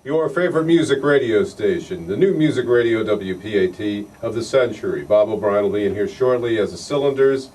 Your favorite music radio station, the new music radio WPAT of the century. Bob O'Brien will be in here shortly as the Cylinders.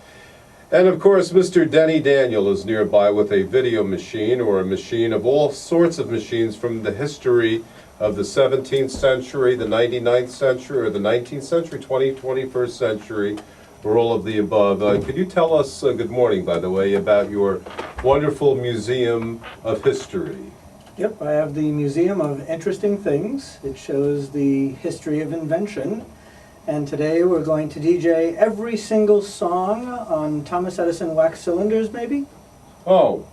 And of course, Mr. Denny Daniel is nearby with a video machine, or a machine of all sorts of machines from the history of the 17th century, the 99th century, or the 19th century, 21st century, or all of the above. Could you tell us, good morning, by the way, about your wonderful Museum of History? Yep, I have the Museum of Interesting Things. It shows the history of invention. And today we're going to DJ every single song on Thomas Edison wax cylinders, maybe? Oh,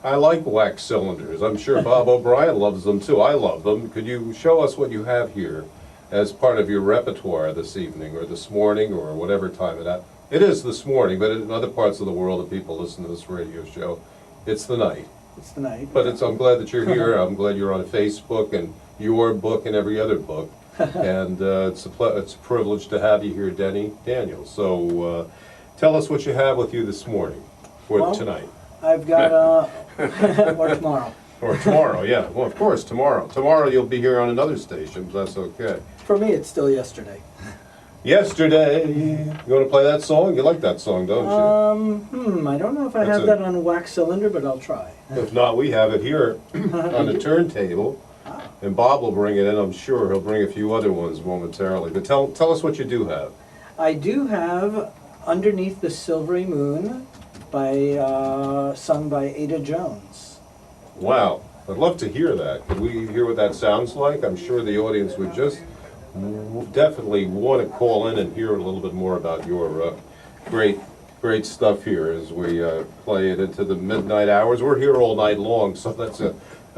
I like wax cylinders. I'm sure Bob O'Brien loves them too. I love them. Could you show us what you have here as part of your repertoire this evening, or this morning, or whatever time it is this morning, but in other parts of the world that people listen to this radio show, it's the night. It's the night. But I'm glad that you're here. I'm glad you're on Facebook and your book and every other book. And it's a privilege to have you here, Denny Daniel. So tell us what you have with you this morning, or tonight. I've got, or tomorrow. Or tomorrow, yeah. Well, of course, tomorrow. Tomorrow you'll be here on another station, but that's okay. For me, it's still yesterday. Yesterday. You want to play that song? You like that song, don't you? I don't know if I have that on wax cylinder, but I'll try. If not, we have it here on the turntable. And Bob will bring it in, I'm sure. He'll bring a few other ones momentarily. But tell us what you do have. I do have Underneath the Silvery Moon, sung by Ada Jones. Wow, I'd love to hear that. Could we hear what that sounds like? I'm sure the audience would just definitely want to call in and hear a little bit more about your great stuff here as we play it into the midnight hours. We're here all night long, so that's a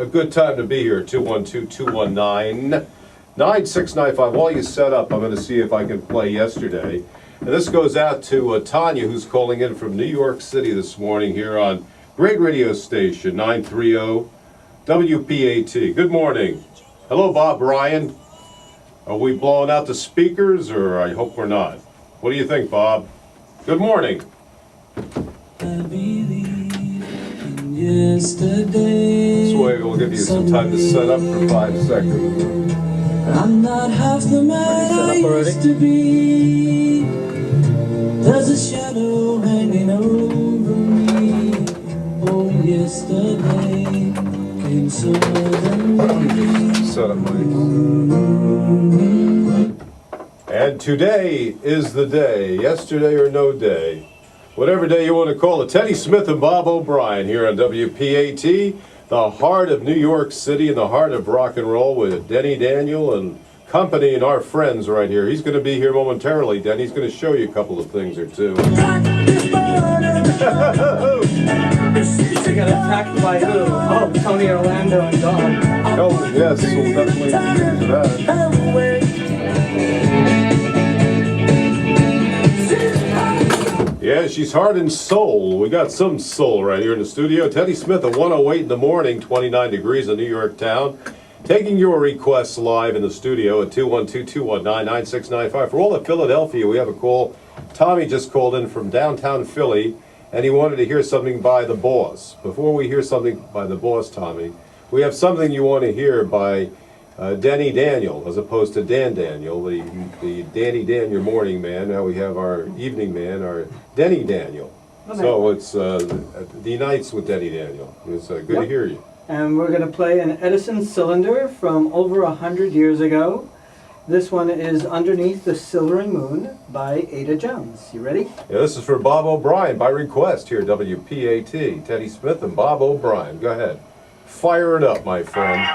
good time to be here. 212-219-9695. While you set up, I'm going to see if I can play Yesterday. And this goes out to Tanya, who's calling in from New York City this morning here on great radio station 930 WPAT. Good morning. Hello, Bob Ryan. Are we blowing out the speakers, or I hope we're not? What do you think, Bob? Good morning. I believe in yesterday. This way we'll give you some time to set up for 5 seconds. I'm not half the man I used to be. There's a shadow hanging over me. Oh, yesterday came suddenly. Set up, Mike. And today is the day, yesterday or no day. Whatever day you want to call it. Teddy Smith and Bob O'Brien here on WPAT, the heart of New York City and the heart of rock and roll, with Denny Daniel and company and our friends right here. He's going to be here momentarily, Denny. He's going to show you a couple of things or two. You got attacked by who? Oh, Tony Orlando and Dawn. Oh, yes, we'll definitely do that. Yeah, she's heart and soul. We got some soul right here in the studio. Teddy Smith at 1:08 in the morning, 29 degrees in New York town. Taking your requests live in the studio at 212-219-9695. For all of Philadelphia, we have a call. Tommy just called in from downtown Philly, and he wanted to hear something by The Boss. Before we hear something by The Boss, Tommy, we have something you want to hear by Denny Daniel, as opposed to Dan Daniel, the Danny Dan, your morning man. Now we have our evening man, our Denny Daniel. Okay. So it's the nights with Denny Daniel. It's good to hear you. And we're going to play an Edison cylinder from over 100 years ago. This one is Underneath the Silvery Moon by Ada Jones. You ready? Yeah, this is for Bob O'Brien by request here at WPAT. Teddy Smith and Bob O'Brien. Go ahead. Fire it up, my friend.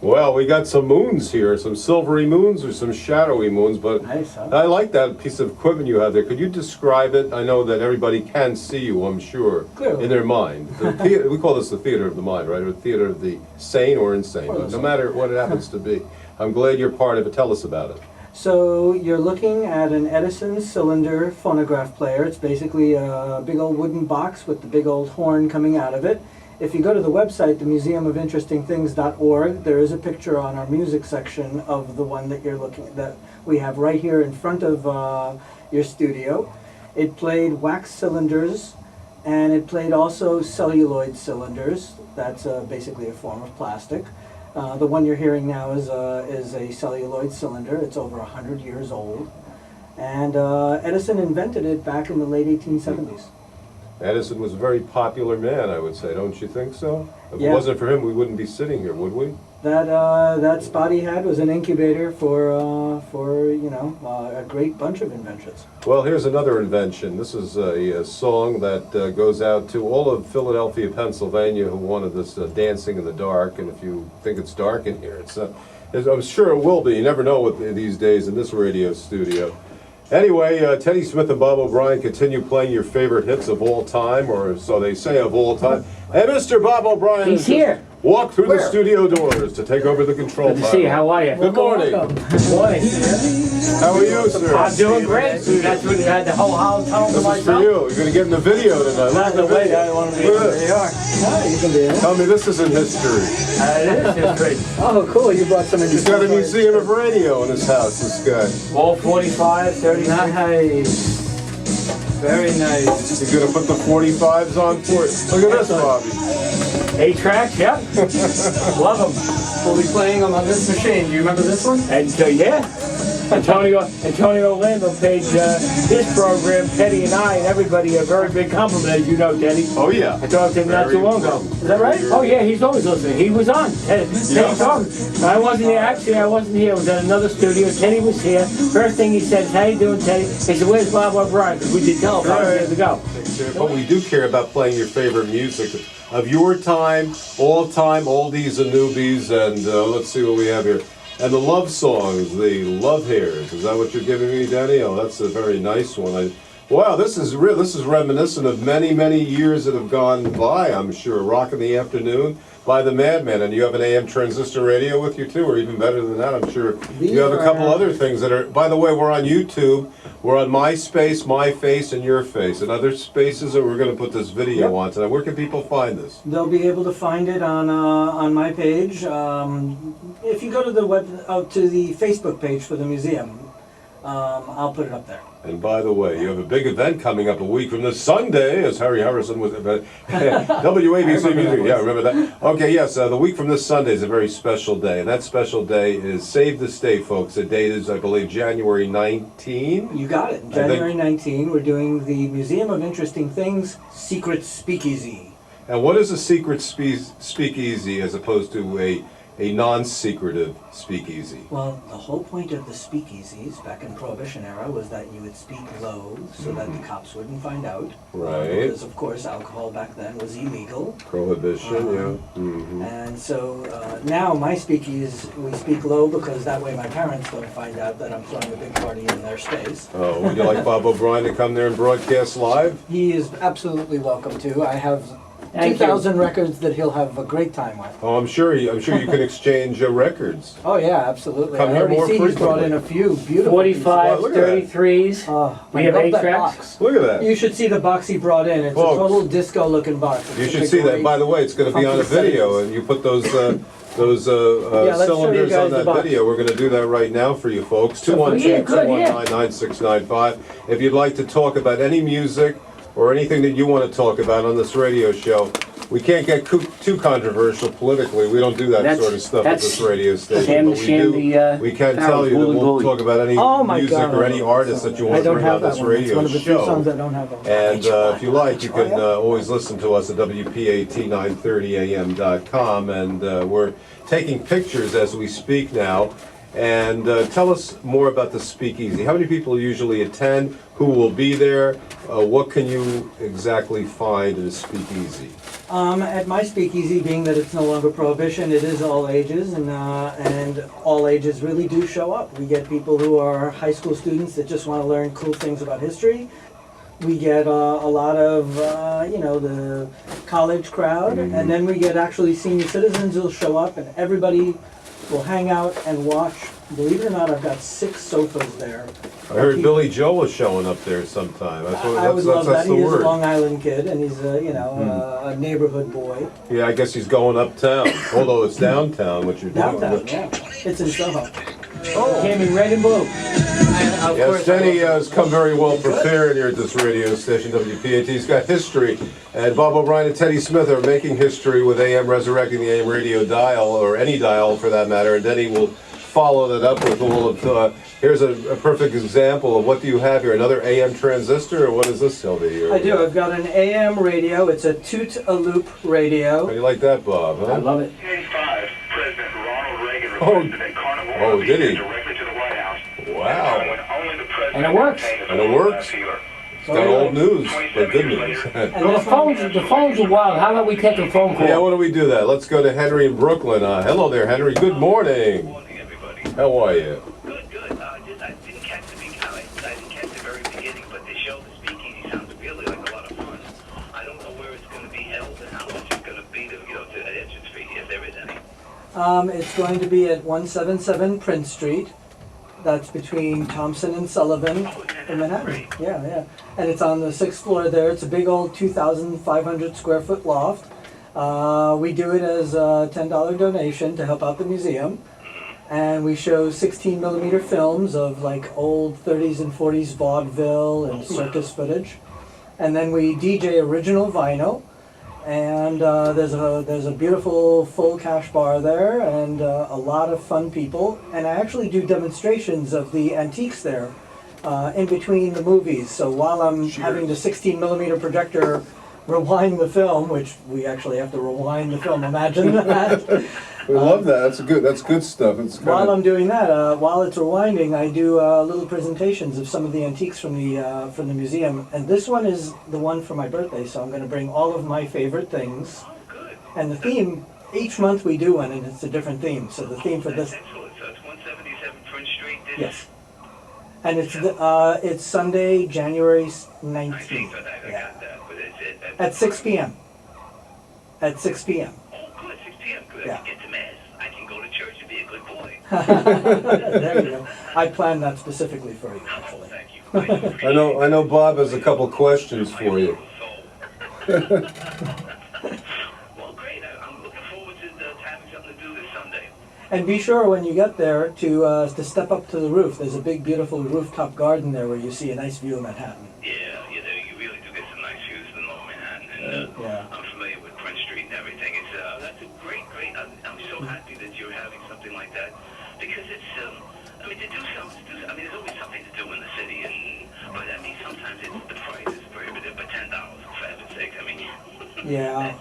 Well, we got some moons here, some silvery moons or some shadowy moons, but Nice, huh? I like that piece of equipment you have there. Could you describe it? I know that everybody can see you, I'm sure, Clearly. in their mind. The theater, we call this the theater of the mind, right? Or the theater of the sane or insane, Or but the no matter what it happens to be. I'm glad you're part of it. Tell us about it. So you're looking at an Edison cylinder phonograph player. It's basically a big old wooden box with the big old horn coming out of it. If you go to the website, themuseumofinterestingthings.org, there is a picture on our music section of the one that you're looking at, that we have right here in front of your studio. It played wax cylinders, and it played also celluloid cylinders. That's basically a form of plastic. The one you're hearing now is a celluloid cylinder. It's over 100 years old. And Edison invented it back in the late 1870s. Edison was a very popular man, I would say, don't you think so? If Yeah. it wasn't for him, we wouldn't be sitting here, would we? That spot he had was an incubator for a great bunch of inventions. Well, here's another invention. This is a song that goes out to all of Philadelphia, Pennsylvania, who wanted this dancing in the dark. And if you think it's dark in here, I'm sure it will be. You never know with these days in this radio studio. Anyway, Teddy Smith and Bob O'Brien continue playing your favorite hits of all time, or so they say of all time. Hey, Mr. Bob O'Brien He's has just here. walked through the Where? studio doors to take over the control Good to see you. How are you? Good morning. Good morning. How are you, sir? I'm doing great. That's what you had the whole house home to This is for myself. you. You're going to get in the video tonight. Look at the Wait, video. I want to be Look at in this. New York. Yeah, you can be in it. Tell me this isn't history. It is history. Oh, cool. You brought some He's interesting got a stories. museum of radio in his house, this guy. All 45, 30. Nice. Very nice. He's going to put the 45s on for it. Look at this, Bobby. 8 tracks, yep. Love them. We'll be playing them on this machine. Do you remember this one? And yeah. Antonio Orlando paid his program, Teddy and I, and everybody a very big compliment, as you know, Teddy. Oh, yeah. I talked to him not too long ago. Is that right? Oh yeah, he's always listening. He was on. Teddy talked. I wasn't here. Actually, I wasn't here. I was at another studio. Teddy was here. First thing he said is, "How you doing, Teddy?" He said, "Where's Bob O'Brien?" Because we did telephone years ago. But we do care about playing your favorite music of your time, oldies and newbies, and let's see what we have here. And the love songs, the love hairs. Is that what you're giving me, Danny? Oh, that's a very nice one. Wow, this is reminiscent of many, many years that have gone by, I'm sure. Rock in the Afternoon by the Madman. And you have an AM transistor radio with you, too, or even better than that, I'm sure. You have a couple other things that are... By the way, we're on YouTube. We're on MySpace, My Face, and Your Face, and other spaces that we're going to put this video on tonight. Where can people find this? They'll be able to find it on my page. If you go to the to the Facebook page for the museum, I'll put it up there. And by the way, you have a big event coming up a week from this Sunday, as Harry Harrison was at WABC Music. Yeah, remember that? Okay, yes, the week from this Sunday is a very special day, and that special day is Save the State, folks. The date is, I believe, January 19. You got it. January 19, we're doing the Museum of Interesting Things Secret Speakeasy. And what is a secret speakeasy as opposed to a non-secretive speakeasy? Well, the whole point of the speakeasies back in Prohibition era was that you would speak low so that the cops wouldn't find out. Right. Because, of course, alcohol back then was illegal. Prohibition, yeah. And so now my speakeasies, we speak low because that way my parents don't find out that I'm throwing a big party in their space. Oh, would you like Bob O'Brien to come there and broadcast live? He is absolutely welcome to. I have Thank 2,000 records that he'll have a great time with. Oh, I'm sure you can exchange records. Oh yeah, absolutely. Come I here already more see he's brought in frequently. a few beautiful 45, Look at that. 33s. I We have love 8 that tracks. box. Look at that. You should see the box he brought in. It's Folks, a total disco-looking box. You It's should a see that. great- By the way, it's going to be on a funky video, settings. and you put those let's show you cylinders guys on the that box. video. We're going to do that right now for you folks. Yeah, good, yeah. 212-219-9695. If you'd like to talk about any music or anything that you want to talk about on this radio show, we can't get too controversial politically. We don't do that That's- sort of stuff at that's this radio station. Sam But the Sham, we can Powers, tell you that Wooly we'll Bully. talk about any Oh my music God. or any artist that you I want to don't bring have on that this one. It's radio one of the few show. songs I don't have on. And if you like, you can always listen to us at WPAT930am.com. And we're taking pictures as we speak now. And tell us more about the speakeasy. How many people usually attend? Who will be there? What can you exactly find in a speakeasy? At my speakeasy, being that it's no longer prohibition, it is all ages, and all ages really do show up. We get people who are high school students that just want to learn cool things about history. We get a lot of, the college crowd, and then we get actually senior citizens who'll show up, and everybody will hang out and watch. Believe it or not, I've got 6 sofas there. I heard Billy Joel is showing up there sometime. I would love that. That's the He is a word. Long Island kid, and he's a neighborhood boy. Yeah, I guess he's going uptown, although it's downtown, what you're doing. Downtown, yeah. It's in Soho. Came in red and blue. And of Yes, course, Denny has come very well prepared here at this radio station, WPAT. He's got history, and Bob O'Brien and Teddy Smith are making history with AM, resurrecting the AM radio dial, or any dial for that matter, and Denny will follow that up with a little here's a perfect example of what do you have here, another AM transistor, or what is this, Sylvie? I do. I've got an AM radio. It's a toot-a-loop radio. How do you like that, Bob? Huh? I love it. 1985, President Ronald Reagan Oh. requested a carnival Oh, did he? directly to the White House. Wow. When only the president And it works. obtained a And it full works. appealer. It's got old news, but good news. And Well, this one, the phones are wild. How about we take a phone call? Yeah, why don't we do that? Let's go to Henry in Brooklyn. Hello there, Henry. Good morning. Morning, everybody. How are you? Good, good. I didn't catch the beginning. I didn't catch the very beginning, but the show, the speakeasy, sounds really like a lot of fun. I don't know where it's going to be held and how much it's going to be to entrance fee, if there is any. it's going to be at 177 Prince Street. That's between Thompson and Sullivan in Manhattan. Yeah, yeah. And it's on the 6th floor there. It's a big old 2,500 square foot loft. We do it as a $10 donation to help out the museum. And we show 16 millimeter films of like old 30s and 40s vaudeville and circus footage. And then we DJ original vinyl. And there's a beautiful full cash bar there, and a lot of fun people. And I actually do demonstrations of the antiques there in between the movies. So while I'm having the 16 millimeter projector rewind the film, which we actually have to rewind the film, imagine that. We love that. That's good stuff. It's While I'm doing that, while it's rewinding, I do little presentations of some of the antiques from the museum. And this one is the one for my birthday, so I'm going to bring all of my favorite things. Good. And the theme, each month we do one, and it's a different theme. So the theme for this, Excellent. So it's 177 Prince Street. yes. And it's Sunday, January 19th. I Yeah. got that. But it's At 6 p.m. At 6 p.m. Oh, good. 6 p.m. Good. Yeah. I can get to mass. I can go to church and be a good boy. There you go. I planned that specifically for you, Oh, actually. thank you. I know Bob has a couple questions for you. Well, great. I'm looking forward to having something to do this Sunday. And be sure when you get there to step up to the roof. There's a big, beautiful rooftop garden there where you see a nice view of Manhattan. Yeah, you really do get some nice views in Lower Manhattan, and Yeah. I'm familiar with Prince Street and everything. It's that's a great. I'm so happy that you're having something like that because it's. I mean, to do something. I mean, there's always something to do in the city, but I mean, sometimes the price is prohibitive. But $10, for heaven's sake, I mean, Yeah.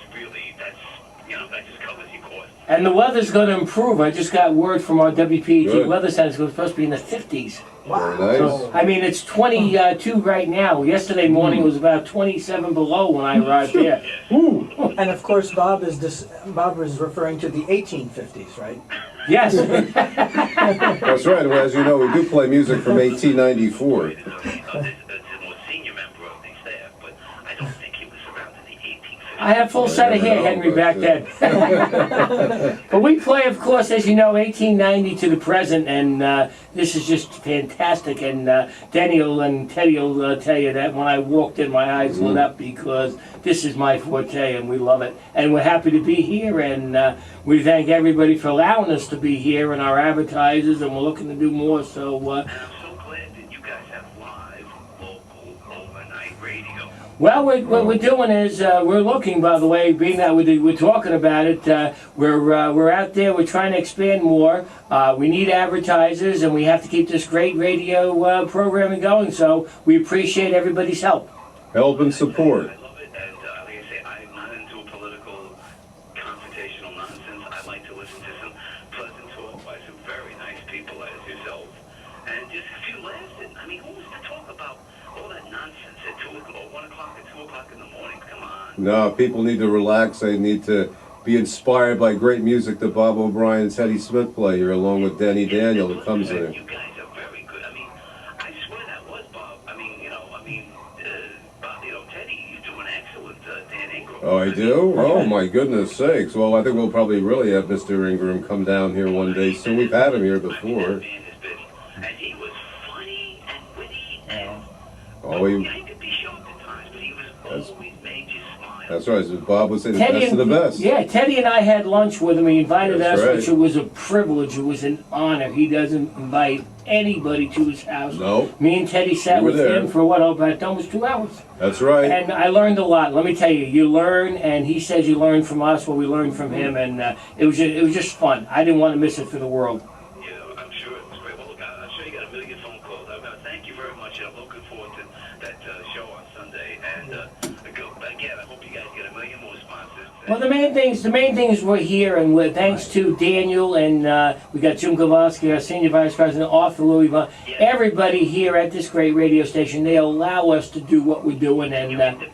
that just covers your cost. And the weather's going to improve. I just got word from our WPAT Good. weather center. It's supposed to be in the 50s. Very nice. So, I mean, it's 22 right now. Yesterday morning it was about 27 below when I arrived there. And of course, Bob is referring to the 1850s, right? Yes. That's right. Well, as you know, we do play music from 1894. There's a more senior member of the staff, but I don't think he was around in the 1850s. I have full set of hair, Henry, back then. But we play, of course, as you know, 1890 to the present, and this is just fantastic. And Denny and Teddy will tell you that when I walked in, my eyes lit up because this is my forte, and we love it. And we're happy to be here, and we thank everybody for allowing us to be here, and our advertisers, and we're looking to do more. So. And I'm so glad that you guys have live, local, overnight radio. Well, what we're doing is we're looking, by the way, being that we're talking about it, we're out there, we're trying to expand more. We need advertisers, and we have to keep this great radio programming going, so we appreciate everybody's help. Help and support. I love it, and like I say, I'm not into a political, confrontational nonsense. I like to listen to some pleasant talk by some very nice people, No, people need to relax. They need to be inspired by great music that Bob O'Brien and Teddy Smith play here, along with Danny Daniel that comes in. You guys are very good. I mean, I swear that was Bob. I mean, Bob, Teddy, you do an excellent Dan Ingram. Oh, I do? Oh, my goodness sakes. Well, I think we'll probably really have Mr. Ingram come down here one day soon. We've had him here before. That man has been, and he was funny and witty and he could be short at times, but he was always made you smile. That's right. So Bob would say the best of the best. Yeah, Teddy and I had lunch with him. He invited That's us, right. which was a privilege. It was an honor. He doesn't invite anybody to his house. No. Me and Teddy sat You were with there. him for about almost 2 hours. That's right. And I learned a lot. Let me tell you, you learn, and he says you learn from us what we learned from him, and it was just fun. I didn't want to miss it for the world. Yeah, I'm sure it was great. Well, look, I'm sure you got a million phone calls. Thank you very much. I'm looking forward to that show on Sunday. And again, I hope you guys get a million more sponsors. Well, the main things we're here, and we're thanks to Daniel, and we got Jim Kowalski, our senior vice president, Arthur Louisville, everybody here at this great radio station. They allow us to do what we're doing, and Independent.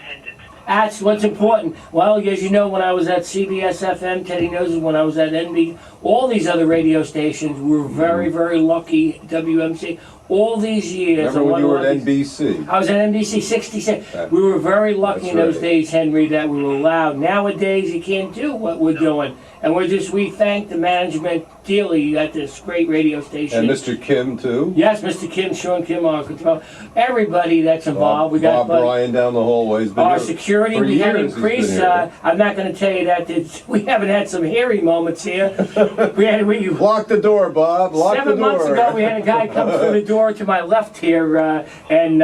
that's what's important. Well, as you know, when I was at CBS FM, Teddy knows when I was at NB, all these other radio stations, we were very, very lucky. WMC, all these years. Remember when you were at NBC? I was at NBC 66. We were very lucky in those days, Henry, that we were allowed. Nowadays, you can't do what we're doing. And we thank the management dearly at this great radio station. And Mr. Kim, too? Yes, Mr. Kim, Sean Kim, our control. Everybody that's involved. We got Bob Bryan down the hallway. our security, we had increased. I'm not going to tell you that we haven't had some hairy moments here. Lock the door, Bob. Lock the door. 7 months ago, we had a guy come through the door to my left here, and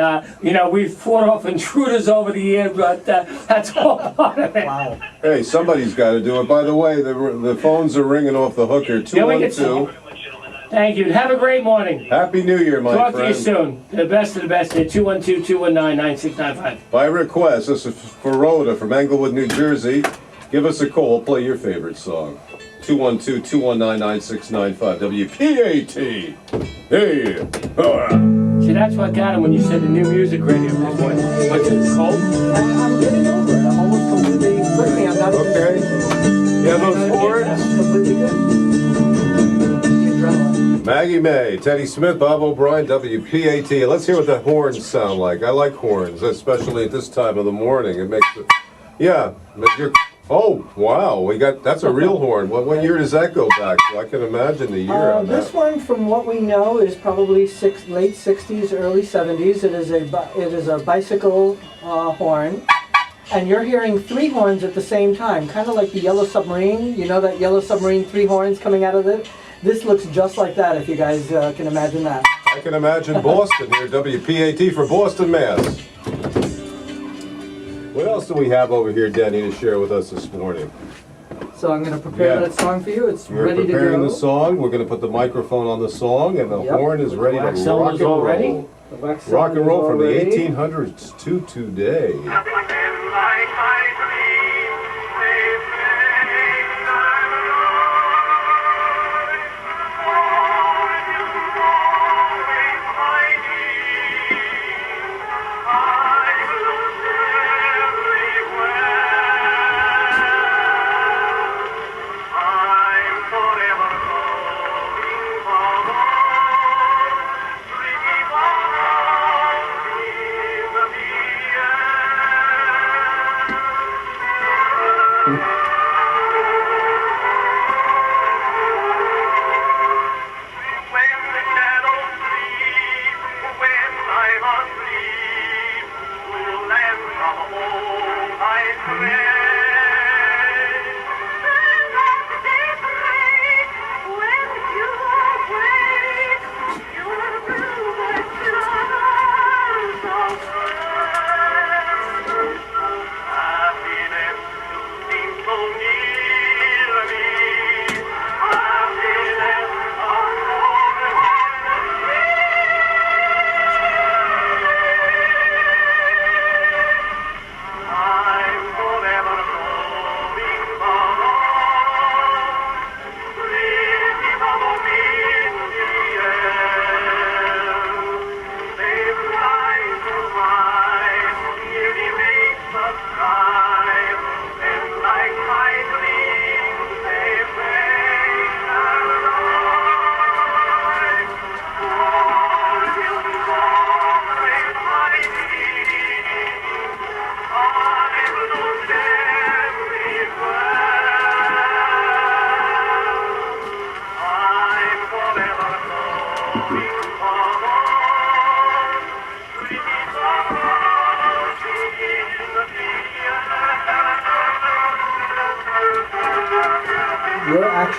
we've fought off intruders over the year, but that's all part of it. Wow. Hey, somebody's got to do it. By the way, the phones are ringing off the hook here. Yeah, we get 212. Thank you. Have a great morning. Happy New Year, my Talk friend. to you soon. The best of the best at 212-219-9695. By request, this is for Rhoda from Englewood, New Jersey. Give us a call. Play your favorite song. 212-219-9695. WPAT. Hey. See, that's what got him when you said the new music radio. What's it called? I'm getting over it. I'm almost completely, believe me, I'm not even Okay. Yeah, those horns. completely good. The adrenaline. Maggie May, Teddy Smith, Bob O'Brien, WPAT. Let's hear what the horns sound like. I like horns, especially at this time of the morning. It makes it, yeah. Oh, wow, that's a real horn. What year does that go back to? I can imagine the year on This that. one, from what we know, is probably late 60s, early 70s. It is a bicycle horn. And you're hearing 3 horns at the same time, kind of like the Yellow Submarine. You know that Yellow Submarine, 3 horns coming out of it? This looks just like that, if you guys can imagine that. I can imagine Boston here, WPAT for Boston, Mass. What else do we have over here, Denny, to share with us this morning? So I'm going to prepare Yeah. that song for you. It's We're ready to preparing go. the song. We're going to put the microphone on the song, and the Yep. horn is ready to Wax rock cylinder's and all roll. ready? The wax Rock and roll from the cylinder is already- 1800s to today.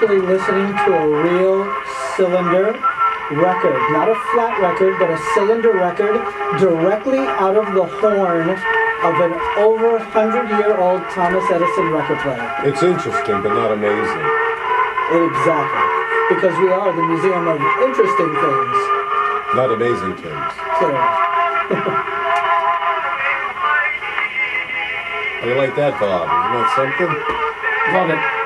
actually listening to a real cylinder record. Not a flat record, but a cylinder record directly out of the horn of an over 100-year-old Thomas Edison record player. It's interesting, but not amazing. Exactly. Because we are the Museum of Interesting Things. Not amazing things. Clearly. How do you like that, Bob? Isn't that something? Love it.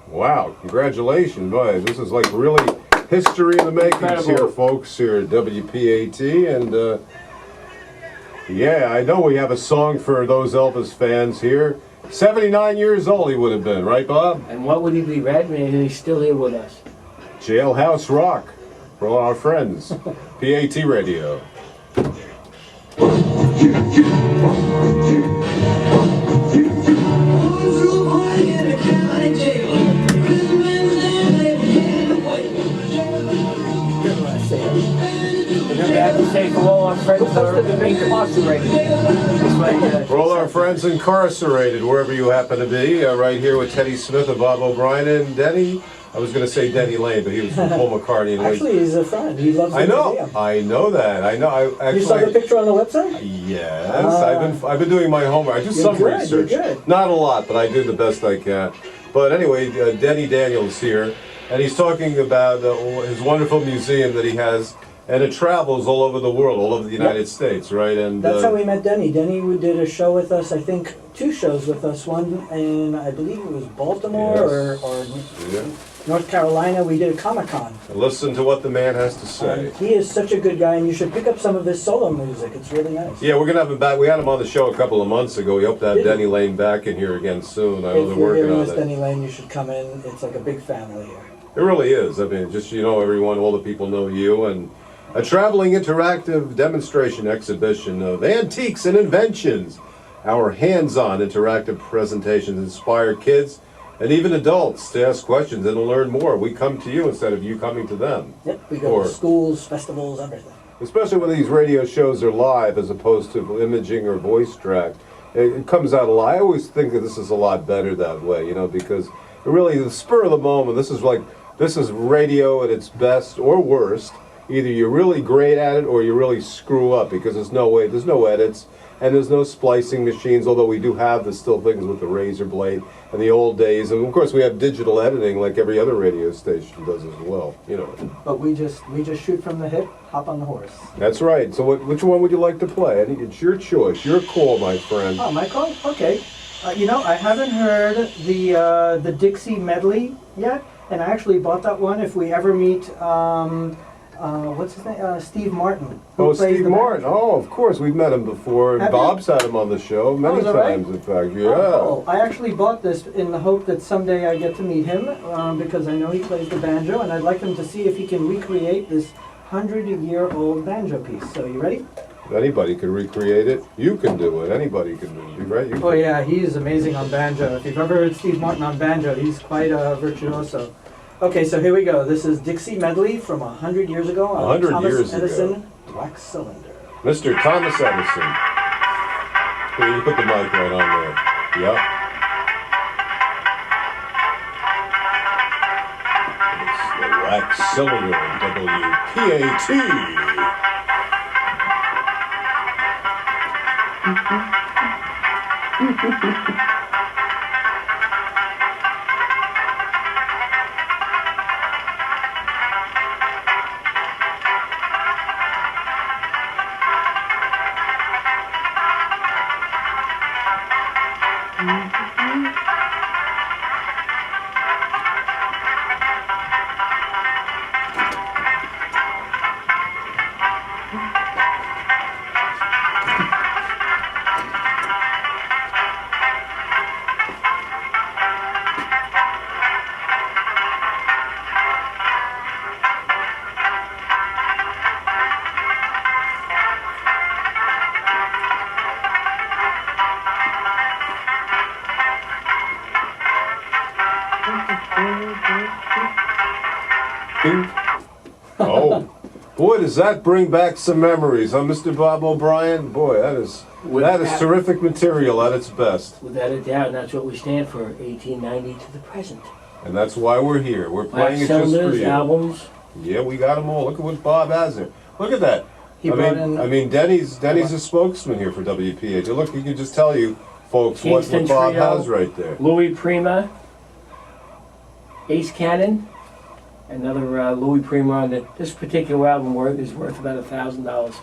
Wow, congratulations, boy. This is like really history in the makings here, Incredible. folks, here at WPAT. And yeah, I know we have a song for those Elvis fans here. 79 years old he would have been, right, Bob? And what would he be, Red? And he's still here with us. Jailhouse Rock for all our friends. PAT Radio. Remember, I have to say for all our friends that are incarcerated. It's like, For all our friends incarcerated, wherever you happen to be, right here with Teddy Smith and Bob O'Brien and Denny. I was going to say Denny Lane, but he was from Paul McCartney. And Actually, he's a friend. He loves the I know. museum. I know that. I know. I actually. You saw the picture on the website? Yes, I've been doing my homework. I do some good, research, you're good. not a lot, but I do the best I can. But anyway, Denny Daniels here, and he's talking about his wonderful museum that he has, and it travels all over the world, all over the United States, right? And That's how we met Denny. Denny did a show with us, I think 2 shows with us. One in, I believe it was Baltimore Yes. or yeah. North Carolina. We did a Comic-Con. Listen to what the man has to say. He is such a good guy, and you should pick up some of his solo music. It's really nice. Yeah, we're gonna have him back. We had him on the show a couple of months ago. We hope to have Did you? Denny Lane back in here again soon. I know If they're you're working hearing on this, it. Denny Lane, you should come in. It's like a big family here. It really is. I mean, just, you know, everyone, all the people know you, and a traveling interactive demonstration exhibition of antiques and inventions. Our hands-on interactive presentations inspire kids and even adults to ask questions and to learn more. We come to you instead of you coming to them. Yep, we go Or- to schools, festivals, everything. Especially when these radio shows are live as opposed to imaging or voice track. It comes out a lot. I always think that this is a lot better that way, you know, because really the spur of the moment, this is radio at its best or worst. Either you're really great at it or you really screw up, because there's no edits and there's no splicing machines, although we do have the still things with the razor blade and the old days. And of course we have digital editing like every other radio station does as well, you know. But we just shoot from the hip, hop on the horse. That's right. So which one would you like to play? I think it's your choice, your call, my friend. Oh, Michael? Okay. You know, I haven't heard the Dixie medley yet, and I actually bought that one. If we ever meet, what's his name? Steve Martin. who Oh, plays Steve the Martin. Oh, of course. We've met him before. Have you? Bob's had him on the show many is that right? times, in fact. Yeah. Oh, cool. I actually bought this in the hope that someday I get to meet him, because I know he plays the banjo, and I'd like him to see if he can recreate this 100-year-old banjo piece. So, you ready? If anybody can recreate it, you can do it. Anybody can do it, right? You Oh yeah, he is amazing on banjo. If you've ever heard Steve Martin on banjo, he's quite a virtuoso. Okay, so here we go. This is Dixie medley from 100 years ago on 100 Thomas years ago. Edison wax cylinder. Mr. Thomas Edison. Here, you put the mic right on there. Yep. It's the wax cylinder, WPAT. Oh, boy, does that bring back some memories, huh, Mr. Bob O'Brien? Boy, that is terrific material at its best. Without a doubt, and that's what we stand for, 1890 to the present. And that's why we're here. We're playing it Black just for cylinders, you. albums. Yeah, we got them all. Look at what Bob has there. Look at that. He brought in- I mean, Denny's a spokesman here for WPAT. Look, he can just tell you, folks, what Kingston Bob Trio. has right there. Louis Prima, Ace Cannon, another Louis Prima on this particular album is worth about $1,000.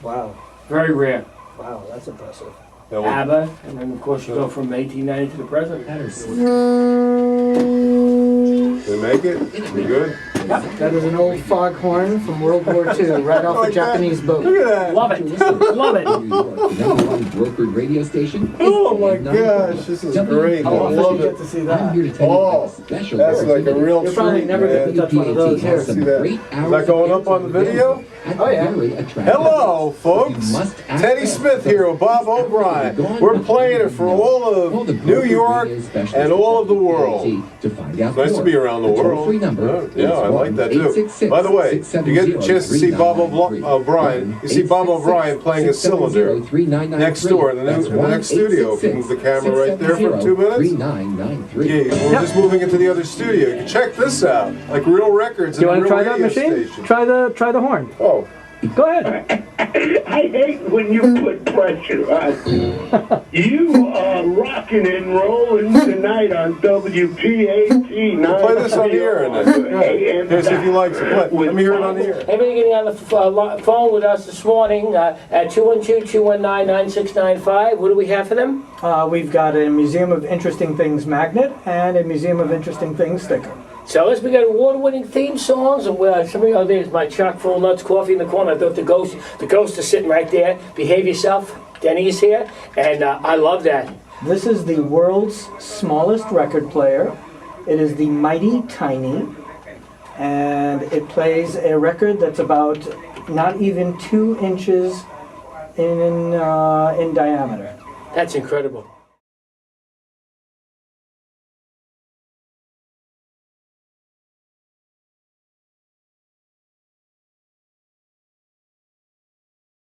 Wow. Very rare. Wow, that's impressive. Now, ABBA, and then of course you go from 1890 to the present. Did we make it? We good? That is an old foghorn from World War II, right off a Japanese boat. Look at that. Love it, love it. New York, the number one brokered radio station. Oh my gosh, this is great. I How often love do you get it. to see I'm that? here to tell you Oh, about a special that's like a real You'll probably treat, never get to man. touch one of those here. See that? Is that going up on the video? Oh, yeah. Hello, folks. Teddy Smith here with Bob O'Brien. We're playing it for all of New York and all of the world. Nice to be around the world. Yeah, I like that too. By the way, you get a chance to see Bob O'Brien. You see Bob O'Brien playing a cylinder next door in the next studio. If you move the camera right there for 2 minutes. Yeah, we're just moving into the other studio. You can check this out, like real records Do and you a want to real try that radio machine? station. Try the horn. Oh, Go ahead. I hate when you put pressure on. You are rocking and rolling tonight on WPAT. play this on the air, and then here's if you like to play. Let me hear it on the air. Everybody getting on the phone with us this morning at 212-219-9695. What do we have for them? We've got a Museum of Interesting Things magnet and a Museum of Interesting Things sticker. So we got award-winning theme songs, and somebody out there's my chock full of nuts coffee in the corner. I thought the ghost is sitting right there. Behave yourself. Denny is here, and I love that. This is the world's smallest record player. It is the Mighty Tiny, and it plays a record that's about not even 2 inches in diameter. That's incredible.